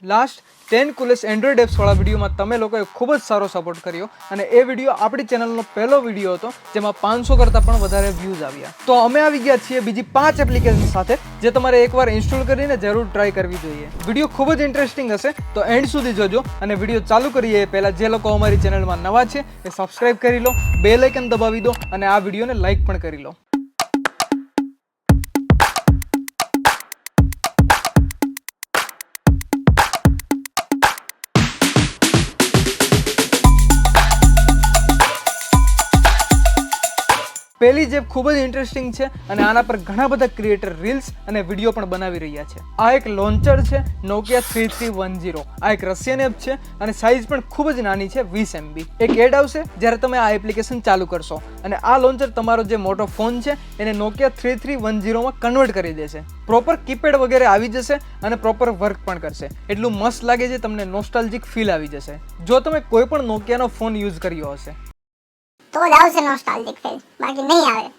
Last 10 કુલેસ્ટ Android apps વાળા વિડીયોમાં તમે લોકોએ ખૂબ જ સારો સપોર્ટ કર્યો અને એ વિડીયો આપણી ચેનલનો પહેલો વિડીયો હતો જેમાં 500 કરતાં પણ વધારે વ્યૂઝ આવ્યા. તો અમે આવી ગયા છીએ બીજી 5 એપ્લિકેશન સાથે જે તમારે એકવાર ઇન્સ્ટોલ કરીને જરૂર ટ્રાય કરવી જોઈએ. વિડીયો ખૂબ જ ઇન્ટરેસ્ટિંગ હશે તો એન્ડ સુધી જોજો અને વિડીયો ચાલુ કરીએ એ પહેલાં જે લોકો અમારી ચેનલમાં નવા છે એ સબસ્ક્રાઇબ કરી લો, બેલ આઇકન દબાવી દો અને આ વિડીયોને લાઇક પણ કરી લો. પહેલી જેપ ખૂબ જ ઇન્ટરેસ્ટિંગ છે અને આના પર ઘણા બધા ક્રિએટર રીલ્સ અને વિડીયો પણ બનાવી રહ્યા છે. આ એક લોન્ચર છે Nokia 3310. આ એક રશિયન એપ છે અને સાઇઝ પણ ખૂબ જ નાની છે 20 MB. એક એડ આવશે જ્યારે તમે આ એપ્લિકેશન ચાલુ કરશો અને આ લોન્ચર તમારો જે મોટો ફોન છે એને Nokia 3310 માં કન્વર્ટ કરી દેશે. પ્રોપર કીપેડ વગેરે આવી જશે અને પ્રોપર વર્ક પણ કરશે. એટલું મસ્ત લાગે છે, તમને નોસ્ટાલ્જિક ફીલ આવી જશે જો તમે કોઈ પણ નોકિયાનો ફોન યુઝ કર્યો હશે તો જ આવશે નોસ્ટાલ્જિક ફીલ, બાકી નહીં આવે.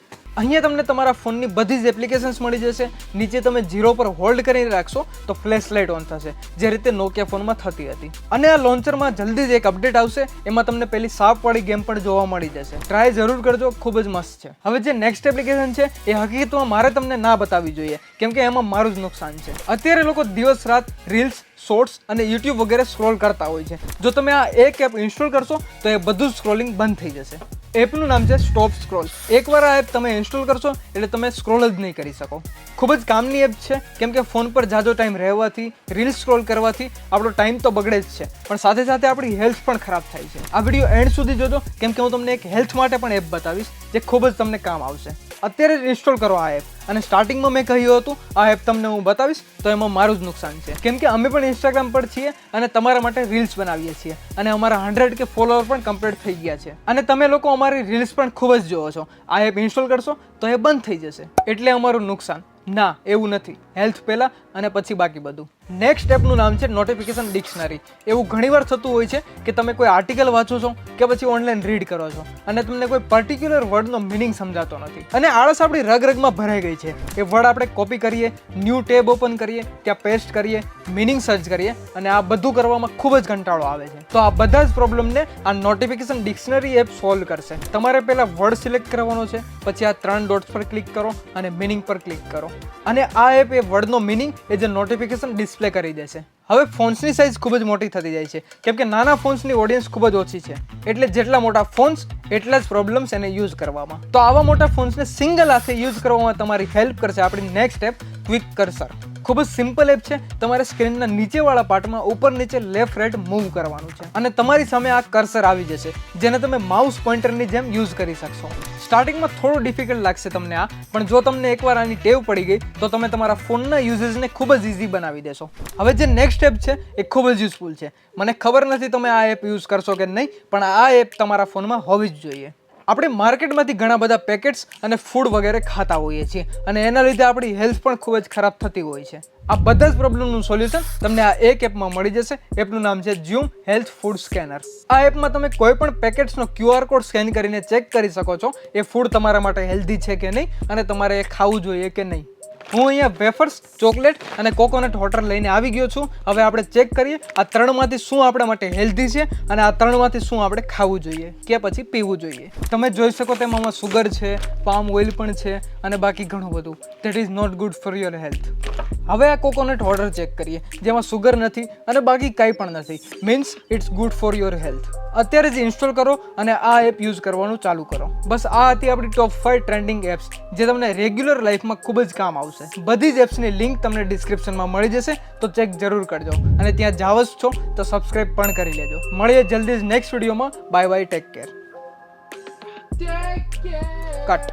અહીંયા તમને તમારા ફોનની બધી જ એપ્લિકેશન્સ મળી જશે. નીચે તમે 0 પર હોલ્ડ કરીને રાખશો તો ફ્લેશ લાઇટ ઓન થશે, જે રીતે નોકિયા ફોનમાં થતી હતી. અને આ લોન્ચરમાં જલ્દી જ એક અપડેટ આવશે, એમાં તમને પેલી સાપવાળી ગેમ પણ જોવા મળી જશે. ટ્રાય જરૂર કરજો, ખૂબ જ મસ્ત છે. હવે જે નેક્સ્ટ એપ્લિકેશન છે એ હકીકતમાં મારે તમને ના બતાવવી જોઈએ કેમ કે એમાં મારું જ નુકસાન છે. અત્યારે લોકો દિવસ રાત રીલ્સ, શોર્ટ્સ અને યુટ્યુબ વગેરે સ્ક્રોલ કરતા હોય છે. જો તમે આ એક એપ ઇન્સ્ટોલ કરશો તો એ બધું સ્ક્રોલિંગ બંધ થઈ જશે. એપનું નામ છે સ્ટોપ સ્ક્રોલ. એકવાર આ એપ તમે ઇન્સ્ટોલ કરશો એટલે તમે સ્ક્રોલ જ નહીં કરી શકો. ખૂબ જ કામની એપ છે કેમ કે ફોન પર જાજો ટાઈમ રહેવાથી, રીલ્સ સ્ક્રોલ કરવાથી આપણો ટાઈમ તો બગડે જ છે પણ સાથે સાથે આપણી હેલ્થ પણ ખરાબ થાય છે. આ વિડીયો એન્ડ સુધી જોજો કેમ કે હું તમને એક હેલ્થ માટે પણ એપ બતાવીશ જે ખૂબ જ તમને કામ આવશે. અત્યારે જ ઇન્સ્ટોલ કરો આ એપ. અને સ્ટાર્ટિંગમાં મેં કહ્યું હતું આ એપ તમને હું બતાવીશ તો એમાં મારું જ નુકસાન છે કેમ કે અમે પણ ઇન્સ્ટાગ્રામ પર છીએ અને તમારા માટે રીલ્સ બનાવીએ છીએ અને અમારા 100K ફોલોઅર પણ કમ્પ્લીટ થઈ ગયા છે અને તમે લોકો અમારી રીલ્સ પણ ખૂબ જ જોવો છો. આ એપ ઇન્સ્ટોલ કરશો તો એ બંધ થઈ જશે એટલે અમારું નુકસાન. ના, એવું નથી. હેલ્થ પહેલા અને પછી બાકી બધું. નેક્સ્ટ એપનું નામ છે નોટિફિકેશન ડિક્શનરી. એવું ઘણીવાર થતું હોય છે કે તમે કોઈ આર્ટિકલ વાંચો છો કે પછી ઓનલાઈન રીડ કરો છો અને તમને કોઈ પર્ટિક્યુલર વર્ડનો મિનિંગ સમજાતો નથી અને આળસ આપણી રગરગમાં ભરાઈ ગઈ છે. એ વર્ડ આપણે કોપી કરીએ, ન્યૂ ટેબ ઓપન કરીએ, ત્યાં પેસ્ટ કરીએ, મિનિંગ સર્ચ કરીએ અને આ બધું કરવામાં ખૂબ જ કંટાળો આવે છે. તો આ બધા જ પ્રોબ્લેમને આ નોટિફિકેશન ડિક્શનરી એપ સોલ્વ કરશે. તમારે પહેલા વર્ડ સિલેક્ટ કરવાનો છે, પછી આ 3 ડોટ્સ પર ક્લિક કરો અને મિનિંગ પર ક્લિક કરો અને આ એપ એ વર્ડનો મિનિંગ એ જે નોટિફિકેશન ડિસ્પ્લે કરી દેશે. હવે ફોન્સની સાઇઝ ખૂબ જ મોટી થતી જાય છે કેમ કે નાના ફોન્સની ઓડિયન્સ ખૂબ જ ઓછી છે એટલે જેટલા મોટા ફોન્સ એટલા જ પ્રોબ્લેમ્સ એને યુઝ કરવામાં. તો આવા મોટા ફોન્સને સિંગલ હાથે યુઝ કરવામાં તમારી હેલ્પ કરશે આપણી નેક્સ્ટ એપ ક્વિક કર્સર. ખૂબ જ સિમ્પલ એપ છે. તમારે સ્ક્રીનના નીચેવાળા પાર્ટમાં ઉપર નીચે લેફ્ટ રાઈટ મૂવ કરવાનું છે અને તમારી સામે આ કર્સર આવી જશે જેને તમે માઉસ પોઇન્ટરની જેમ યુઝ કરી શકશો. સ્ટાર્ટિંગમાં થોડું ડિફિકલ્ટ લાગશે તમને આ, પણ જો તમને એકવાર આની ટેવ પડી ગઈ તો તમે તમારા ફોનના યુઝેસને ખૂબ જ ઇઝી બનાવી દેશો. હવે જે નેક્સ્ટ એપ છે એ ખૂબ જ યુઝફુલ છે. મને ખબર નથી તમે આ એપ યુઝ કરશો કે નહીં પણ આ એપ તમારા ફોનમાં હોવી જ જોઈએ. આપણે માર્કેટમાંથી ઘણા બધા પેકેટ્સ અને ફૂડ વગેરે ખાતા હોઈએ છીએ અને એના લીધે આપણી હેલ્થ પણ ખૂબ જ ખરાબ થતી હોય છે. આ બધા જ પ્રોબ્લેમનું સોલ્યુશન તમને આ એક એપમાં મળી જશે. એપનું નામ છે ઝૂમ હેલ્થ ફૂડ સ્કેનર. આ એપમાં તમે કોઈ પણ પેકેટ્સનો QR કોડ સ્કેન કરીને ચેક કરી શકો છો એ ફૂડ તમારા માટે હેલ્ધી છે કે નહીં અને તમારે એ ખાવું જોઈએ કે નહીં. હું અહીંયા વેફર્સ, ચોકલેટ અને કોકોનટ વોટર લઈને આવી ગયો છું. હવે આપણે ચેક કરીએ આ 3માંથી શું આપણા માટે હેલ્ધી છે અને આ 3માંથી શું આપણે ખાવું જોઈએ કે પછી પીવું જોઈએ. તમે જોઈ શકો તેમ આમાં સુગર છે, પામ ઓઇલ પણ છે અને બાકી ઘણું બધું. That is not good for your health. હવે આ કોકોનટ વોટર ચેક કરીએ જેમાં સુગર નથી અને બાકી કંઈ પણ નથી. Means it's good for your health. અત્યારે જ ઇન્સ્ટોલ કરો અને આ એપ યુઝ કરવાનું ચાલુ કરો. બસ આ હતી આપણી ટોપ 5 ટ્રેન્ડિંગ એપ્સ જે તમને રેગ્યુલર લાઈફમાં ખૂબ જ કામ આવશે. બધી જ એપ્સની લિંક તમને ડિસ્ક્રિપ્શનમાં મળી જશે તો ચેક જરૂર કરજો અને ત્યાં જાવ જ છો તો સબસ્ક્રાઇબ પણ કરી લેજો. મળીએ જલ્દી જ નેક્સ્ટ વિડીયોમાં. Bye bye, take care. Cut.